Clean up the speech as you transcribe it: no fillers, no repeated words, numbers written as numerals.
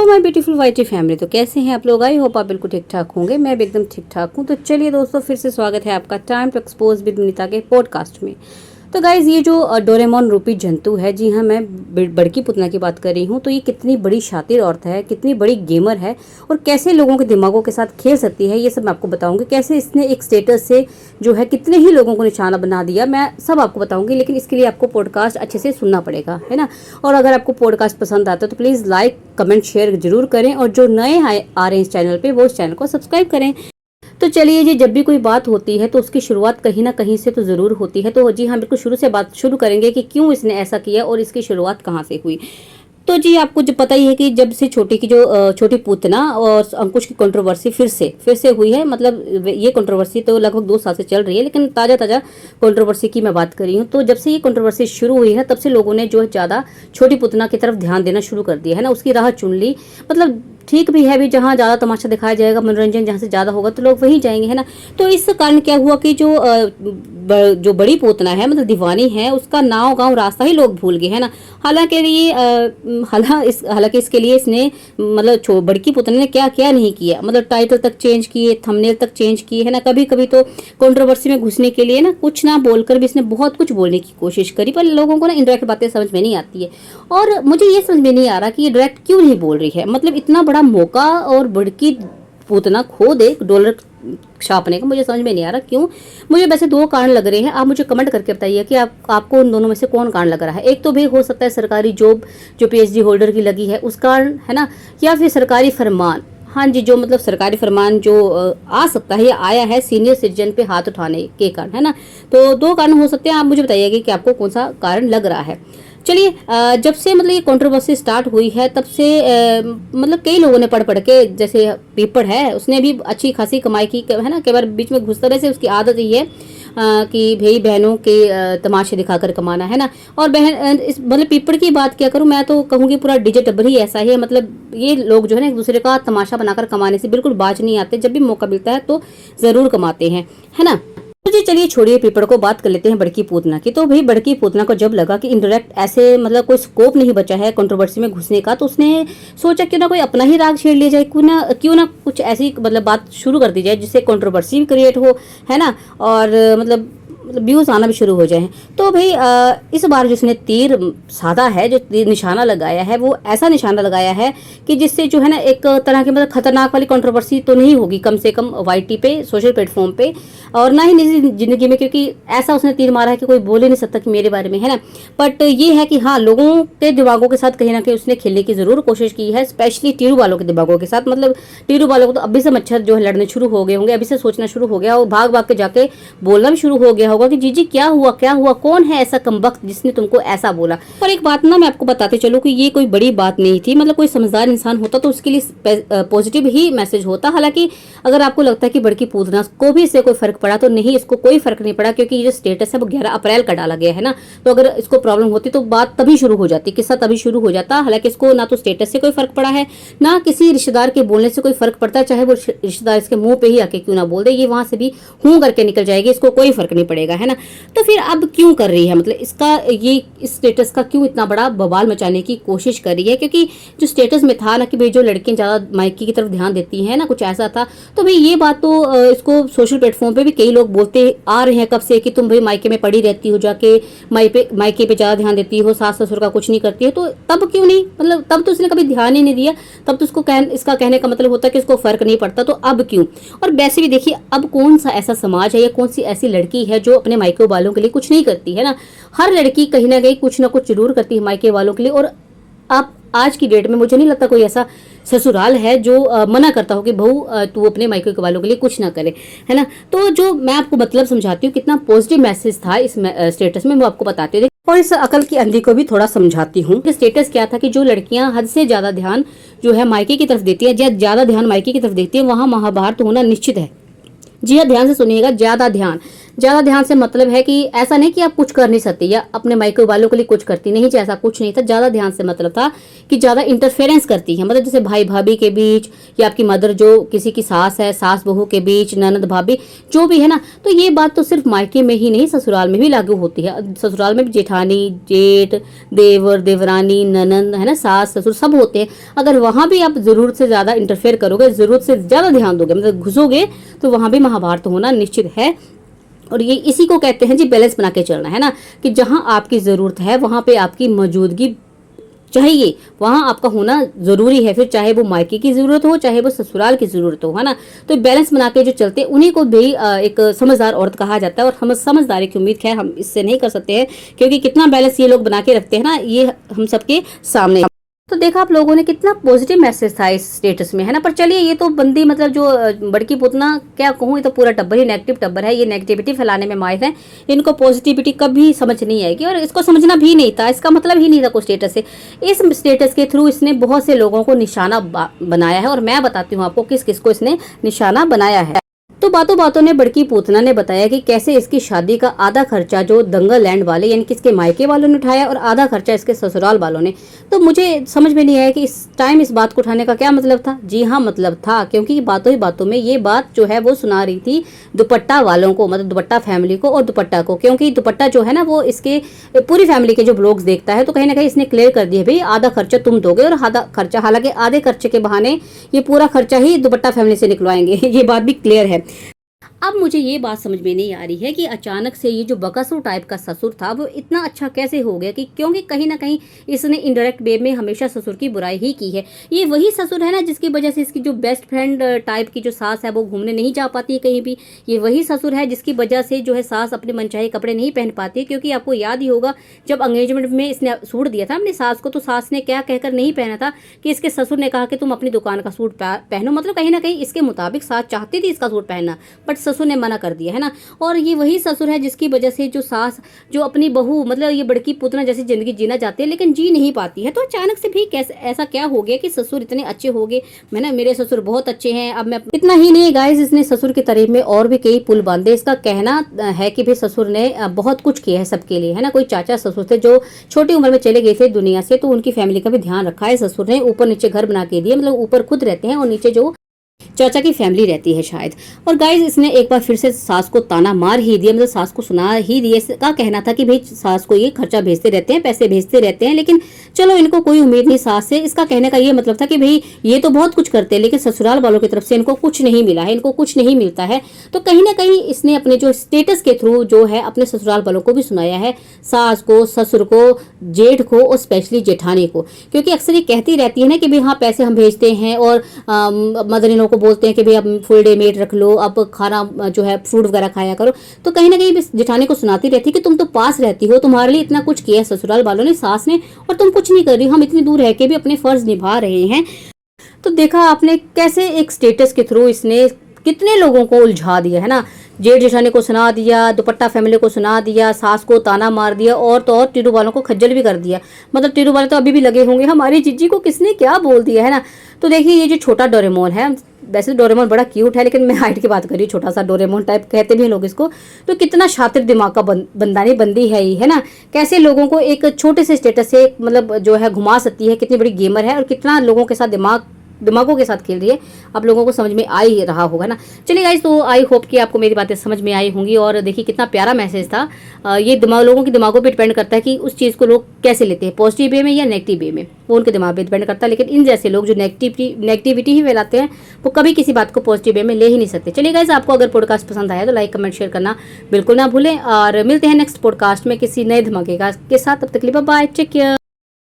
Hello my beautiful वाइटी family. तो कैसे हैं आप लोग? आई होप आप बिल्कुल ठीक ठाक होंगे। मैं भी एकदम ठीक ठाक हूँ। तो चलिए दोस्तों, फिर से स्वागत है आपका time to expose with Vinita के पॉडकास्ट में। तो गाइज, ये जो डोरेमोन रूपी जंतु है, जी हाँ, मैं बड़की पुतना की बात कर रही हूँ। तो ये कितनी बड़ी शातिर औरत है, कितनी बड़ी गेमर है और कैसे लोगों के दिमागों के साथ खेल सकती है, ये सब मैं आपको बताऊंगी। कैसे इसने एक स्टेटस से जो है कितने ही लोगों को निशाना बना दिया, मैं सब आपको बताऊंगी। लेकिन इसके लिए आपको पॉडकास्ट अच्छे से सुनना पड़ेगा, है ना। और अगर आपको पॉडकास्ट पसंद आता है तो प्लीज़ लाइक कमेंट शेयर जरूर करें, और जो नए आ रहे हैं इस चैनल पे वो इस चैनल को सब्सक्राइब करें। तो चलिए जी, जब भी कोई बात होती है तो उसकी शुरुआत कहीं ना कहीं से तो ज़रूर होती है। तो जी हाँ, बिल्कुल शुरू से बात शुरू करेंगे कि क्यों इसने ऐसा किया और इसकी शुरुआत कहाँ से हुई। तो जी, आपको जो पता ही है कि जब से छोटी की जो छोटी पूतना और अंकुश की कंट्रोवर्सी फिर से हुई है। मतलब ये कंट्रोवर्सी तो लगभग 2 साल से चल रही है, लेकिन ताज़ा ताज़ा कंट्रोवर्सी की मैं बात कर रही हूँ। तो जब से ये कंट्रोवर्सी शुरू हुई है तब से लोगों ने जो है ज़्यादा छोटी पूतना की तरफ ध्यान देना शुरू कर दिया है ना, उसकी राह चुन ली। मतलब ठीक भी है भी, जहाँ ज़्यादा तमाशा दिखाया जाएगा, मनोरंजन जहाँ से ज़्यादा होगा तो लोग वहीं जाएंगे, है ना। तो इस कारण क्या हुआ कि जो बड़ी पोतना है, मतलब दीवानी है, उसका नाव गांव रास्ता ही लोग भूल गए, है ना। हालांकि ये हालांकि इसके लिए इसने मतलब बड़की पुतने ने क्या क्या नहीं किया। मतलब टाइटल तक चेंज किए, थंबनेल तक चेंज किए, है ना। कभी कभी तो कंट्रोवर्सी में घुसने के लिए ना कुछ ना बोलकर भी इसने बहुत कुछ बोलने की कोशिश करी, पर लोगों को ना इनडायरेक्ट बातें समझ में नहीं आती है। और मुझे ये समझ में नहीं आ रहा कि ये डायरेक्ट क्यों नहीं बोल रही है। मतलब इतना बड़ा मौका और बड़की पूतना खो दे डॉलर छापने का, मुझे समझ में नहीं आ रहा क्यों। मुझे वैसे 2 कारण लग रहे हैं। आप मुझे कमेंट करके बताइए कि आपको उन दोनों में से कौन कारण लग रहा है। एक तो भी हो सकता है सरकारी जॉब जो पीएचडी होल्डर की लगी है उस कारण, है ना, या फिर सरकारी फरमान। हाँ जी, जो मतलब सरकारी फरमान जो आ सकता है या आया है सीनियर सिटीजन पे हाथ उठाने के कारण, है ना। तो 2 कारण हो सकते हैं। आप मुझे बताइएगा कि आपको कौन सा कारण लग रहा है। चलिए, जब से मतलब ये कंट्रोवर्सी स्टार्ट हुई है तब से मतलब कई लोगों ने पढ़ के, जैसे पीपड़ है उसने भी अच्छी खासी कमाई की, है ना। कई बार बीच में घुसता रहे से उसकी आदत ही है कि भाई बहनों के तमाशे दिखाकर कमाना, है ना। और बहन इस मतलब पीपड़ की बात क्या करूं, मैं तो कहूँगी पूरा डिजिटल ही ऐसा ही है। मतलब ये लोग जो है ना एक दूसरे का तमाशा बनाकर कमाने से बिल्कुल बाज नहीं आते। जब भी मौका मिलता है तो ज़रूर कमाते हैं, है ना। तो जी चलिए, छोड़िए पीपड़ को, बात कर लेते हैं बड़की पूतना की। तो भाई बड़की पूतना को जब लगा कि इनडायरेक्ट ऐसे मतलब कोई स्कोप नहीं बचा है कंट्रोवर्सी में घुसने का, तो उसने सोचा क्यों ना कोई अपना ही राग छेड़ लिया जाए, क्यों ना कुछ ऐसी मतलब बात शुरू कर दी जाए जिससे कंट्रोवर्सी भी क्रिएट हो, है ना। और मतलब व्यूज आना भी शुरू हो जाए। तो भाई इस बार जिसने तीर साधा है, जो तीर निशाना लगाया है, वो ऐसा निशाना लगाया है कि जिससे जो है ना एक तरह की मतलब खतरनाक वाली कंट्रोवर्सी तो नहीं होगी, कम से कम वाईटी पे, सोशल प्लेटफॉर्म पे, और ना ही निजी जिंदगी में, क्योंकि ऐसा उसने तीर मारा है कि कोई बोल ही नहीं सकता कि मेरे बारे में, है ना। बट ये है कि हाँ, लोगों के दिमागों के साथ कहीं ना कहीं उसने खेलने की जरूर कोशिश की है, स्पेशली टीरू वालों के दिमागों के साथ। मतलब टीरू वालों को तो अभी से मच्छर जो है लड़ने शुरू हो गए होंगे, अभी से सोचना शुरू हो गया, और भाग भाग के जाके बोलना भी शुरू हो गया होगा कि जी क्या हुआ, कौन है ऐसा कमबख्त जिसने तुमको ऐसा बोला। और एक बात ना मैं आपको बताते चलूं कि ये कोई बड़ी बात नहीं थी। मतलब कोई समझदार इंसान होता तो उसके लिए पॉजिटिव ही मैसेज होता। हालांकि अगर आपको लगता है कि बड़की पूतना को भी इससे कोई फर्क पड़ा, तो नहीं, इसको कोई फर्क नहीं पड़ा, क्योंकि ये जो स्टेटस है वो 11 अप्रैल का डाला गया है ना। तो अगर इसको प्रॉब्लम होती तो बात तभी शुरू हो जाती, किस्सा तभी शुरू हो जाता। हालांकि इसको ना तो स्टेटस से कोई फर्क पड़ा है, ना किसी रिश्तेदार के बोलने से कोई फर्क पड़ता है, चाहे वो रिश्तेदार इसके मुंह पे ही आके क्यों ना बोल दे, ये वहां से भी हूं करके निकल जाएगी, इसको कोई फर्क नहीं पड़ेगा, है ना। तो फिर अब क्यों कर रही है, मतलब इसका ये इस स्टेटस का क्यों इतना बड़ा बवाल मचाने की कोशिश कर रही है। क्योंकि जो स्टेटस में था ना कि भाई जो लड़कियां ज्यादा मायके की तरफ ध्यान देती हैं ना, कुछ ऐसा था। तो भाई ये बात तो इसको सोशल प्लेटफॉर्म पे भी कई लोग बोलते आ रहे हैं कब से कि तुम भाई मायके में पड़ी रहती हो, जाके मायके पे ज्यादा ध्यान देती हो, सास ससुर का कुछ नहीं करती है। तो तब क्यों नहीं, मतलब तब तो उसने कभी ध्यान ही नहीं दिया, तब तो उसको इसका कहने का मतलब होता है कि उसको फर्क नहीं पड़ता। तो अब क्यों। और वैसे भी देखिए, अब कौन सा ऐसा समाज है या कौन सी ऐसी लड़की है जो अपने मायके वालों के लिए कुछ नहीं करती, है ना। हर लड़की कहीं ना कहीं कुछ ना कुछ जरूर करती है मायके वालों के लिए। और आप आज की डेट में मुझे नहीं लगता कोई ऐसा ससुराल है जो मना करता हो कि बहू तू अपने मायके वालों के लिए कुछ ना करे, है ना। तो जो मैं आपको मतलब समझाती हूँ कितना पॉजिटिव मैसेज था इस स्टेटस में, वो आपको बताती हूँ। और इस अकल की अंधी को भी थोड़ा समझाती हूँ कि स्टेटस क्या था कि जो लड़कियां हद से ज्यादा ध्यान जो है मायके की तरफ देती है, ज्यादा ध्यान मायके की तरफ देती है, वहां महाभारत होना निश्चित है। जी हाँ, ध्यान से सुनिएगा, ज्यादा ध्यान ज़्यादा ध्यान से मतलब है कि ऐसा नहीं कि आप कुछ कर नहीं सकती या अपने मायके वालों के लिए कुछ करती नहीं, ऐसा कुछ नहीं था। ज़्यादा ध्यान से मतलब था कि ज़्यादा इंटरफेरेंस करती है, मतलब जैसे भाई भाभी के बीच या आपकी मदर जो किसी की सास है, सास बहू के बीच, ननद भाभी जो भी है ना। तो ये बात तो सिर्फ मायके में ही नहीं, ससुराल में भी लागू होती है। ससुराल में भी जेठानी, जेठ, देवर, देवरानी, ननंद है ना, सास ससुर सब होते हैं। अगर वहाँ भी आप ज़रूरत से ज़्यादा इंटरफेयर करोगे, ज़रूरत से ज़्यादा ध्यान दोगे, मतलब घुसोगे, तो वहाँ भी महाभारत होना निश्चित है। और ये इसी को कहते हैं जी बैलेंस बना के चलना, है ना, कि जहाँ आपकी ज़रूरत है वहाँ पे आपकी मौजूदगी चाहिए, वहाँ आपका होना ज़रूरी है। फिर चाहे वो मायके की ज़रूरत हो, चाहे वो ससुराल की ज़रूरत हो, है ना। तो बैलेंस बना के जो चलते हैं उन्हीं को भी एक समझदार औरत कहा जाता है। और हम समझदारी की उम्मीद खैर हम इससे नहीं कर सकते हैं, क्योंकि कितना बैलेंस ये लोग बना के रखते हैं ना, ये हम सबके सामने। तो देखा आप लोगों ने कितना पॉजिटिव मैसेज था इस स्टेटस में, है ना। पर चलिए ये तो बंदी मतलब जो बड़की पुतना क्या कहूँ, ये तो पूरा टब्बर ही नेगेटिव टब्बर है, ये नेगेटिविटी फैलाने में माहिर है। इनको पॉजिटिविटी कभी समझ नहीं आएगी और इसको समझना भी नहीं था, इसका मतलब ही नहीं था कोई स्टेटस से। इस स्टेटस के थ्रू इसने बहुत से लोगों को निशाना बनाया है और मैं बताती हूँ आपको किस किस को इसने निशाना बनाया है। तो बातों बातों ने बड़की पूतना ने बताया कि कैसे इसकी शादी का आधा खर्चा जो दंगल लैंड वाले यानी कि इसके मायके वालों ने उठाया और आधा खर्चा इसके ससुराल वालों ने। तो मुझे समझ में नहीं आया कि इस टाइम इस बात को उठाने का क्या मतलब था। जी हाँ, मतलब था, क्योंकि बातों ही बातों में ये बात जो है वो सुना रही थी दुपट्टा वालों को, मतलब दुपट्टा फैमिली को और दुपट्टा को। क्योंकि दुपट्टा जो है ना वो इसके पूरी फैमिली के जो ब्लॉग्स देखता है, तो कहीं ना कहीं इसने क्लियर कर दिया भाई आधा खर्चा तुम दोगे और आधा खर्चा, हालांकि आधे खर्चे के बहाने ये पूरा खर्चा ही दुपट्टा फैमिली से निकलवाएंगे ये बात भी क्लियर है। अब मुझे ये बात समझ में नहीं आ रही है कि अचानक से ये जो बकासुर टाइप का ससुर था वो इतना अच्छा कैसे हो गया, कि क्योंकि कहीं ना कहीं इसने इनडायरेक्ट वे में हमेशा ससुर की बुराई ही की है। ये वही ससुर है ना जिसकी वजह से इसकी जो बेस्ट फ्रेंड टाइप की जो सास है वो घूमने नहीं जा पाती है कहीं भी। ये वही ससुर है जिसकी वजह से जो है सास अपने मनचाहे कपड़े नहीं पहन पाती है। क्योंकि आपको याद ही होगा जब एंगेजमेंट में इसने सूट दिया था अपनी सास को, तो सास ने क्या कहकर नहीं पहना था कि इसके ससुर ने कहा कि तुम अपनी दुकान का सूट पहनो, मतलब कहीं ना कहीं इसके मुताबिक सास चाहती थी इसका सूट पहनना, बट ससुर ने मना कर दिया, है ना। और ये वही ससुर है जिसकी वजह से जो सास जो अपनी बहू मतलब ये बड़की पुतना जैसी जिंदगी जीना चाहती है लेकिन जी नहीं पाती है। तो अचानक से भी कैसे ऐसा क्या हो गया कि ससुर इतने अच्छे हो गए। मैंने मेरे ससुर बहुत अच्छे हैं। अब मैं इतना ही नहीं गाइस, इसने ससुर की तारीफ में और भी कई पुल बांधे। इसका कहना है कि भाई ससुर ने बहुत कुछ किया है सबके लिए, है ना। कोई चाचा ससुर थे जो छोटी उम्र में चले गए थे दुनिया से, तो उनकी फैमिली का भी ध्यान रखा है ससुर ने। ऊपर नीचे घर बना के दिए, मतलब ऊपर खुद रहते हैं और नीचे जो चाचा की फैमिली रहती है शायद। और गाइस इसने एक बार फिर से सास को ताना मार ही दिया, मतलब सास को सुना ही दिया। इसका कहना था कि भाई सास को ये खर्चा भेजते रहते हैं, पैसे भेजते रहते हैं, लेकिन चलो इनको कोई उम्मीद नहीं सास से। इसका कहने का ये मतलब था कि भाई ये तो बहुत कुछ करते हैं लेकिन ससुराल वालों की तरफ से इनको कुछ नहीं मिला है, इनको कुछ नहीं मिलता है। तो कहीं ना कहीं इसने अपने जो स्टेटस के थ्रू जो है अपने ससुराल वालों को भी सुनाया है, सास को, ससुर को, जेठ को और स्पेशली जेठानी को। क्योंकि अक्सर ये कहती रहती है ना कि भाई हाँ पैसे हम भेजते हैं और मदर इन लॉ को बोलते हैं कि भाई अब फुल डे मेट रख लो, अब खाना जो है फ्रूट वगैरह खाया करो। तो कहीं ना कहीं जेठानी को सुनाती रहती है कि तुम तो पास रहती हो, तुम्हारे लिए इतना कुछ किया ससुराल वालों ने, सास ने, और तुम कुछ नहीं कर रही हो, हम इतनी दूर रह के भी अपने फर्ज निभा रहे हैं। तो देखा आपने कैसे एक स्टेटस के थ्रू इसने कितने लोगों को उलझा दिया, है ना। जेठ जेठानी को सुना दिया, दुपट्टा फैमिली को सुना दिया, सास को ताना मार दिया और तो और टीरू वालों को खज्जल भी कर दिया। मतलब टीरू वाले तो अभी भी लगे होंगे हमारी जीजी को किसने क्या बोल दिया, है ना। तो देखिए ये जो छोटा डोरेमोन है, वैसे डोरेमोन बड़ा क्यूट है लेकिन मैं हाइट की बात कर रही हूँ, छोटा सा डोरेमोन टाइप कहते भी लोग इसको। तो कितना शातिर दिमाग का बंदा नहीं बंदी है ये, है ना। कैसे लोगों को एक छोटे से स्टेटस से मतलब जो है घुमा सकती है, कितनी बड़ी गेमर है और कितना लोगों के साथ दिमागों के साथ खेल रही है। आप लोगों को समझ में आ ही रहा होगा ना। चलिए गाइस, तो आई होप कि आपको मेरी बातें समझ में आई होंगी। और देखिए कितना प्यारा मैसेज था। ये लोगों के दिमागों पे डिपेंड करता है कि उस चीज़ को लोग कैसे लेते हैं, पॉजिटिव वे में या नेगेटिव वे में, वो उनके दिमाग पे डिपेंड करता है। लेकिन इन जैसे लोग जो नेगेटिविटी ही फैलाते हैं वो कभी किसी बात को पॉजिटिव वे में ले ही नहीं सकते। चलिए गाइस, आपको अगर पॉडकास्ट पसंद आया तो लाइक कमेंट शेयर करना बिल्कुल ना भूलें और मिलते हैं नेक्स्ट पॉडकास्ट में किसी नए धमाके के साथ। तब तक के लिए बाय बाय, टेक केयर।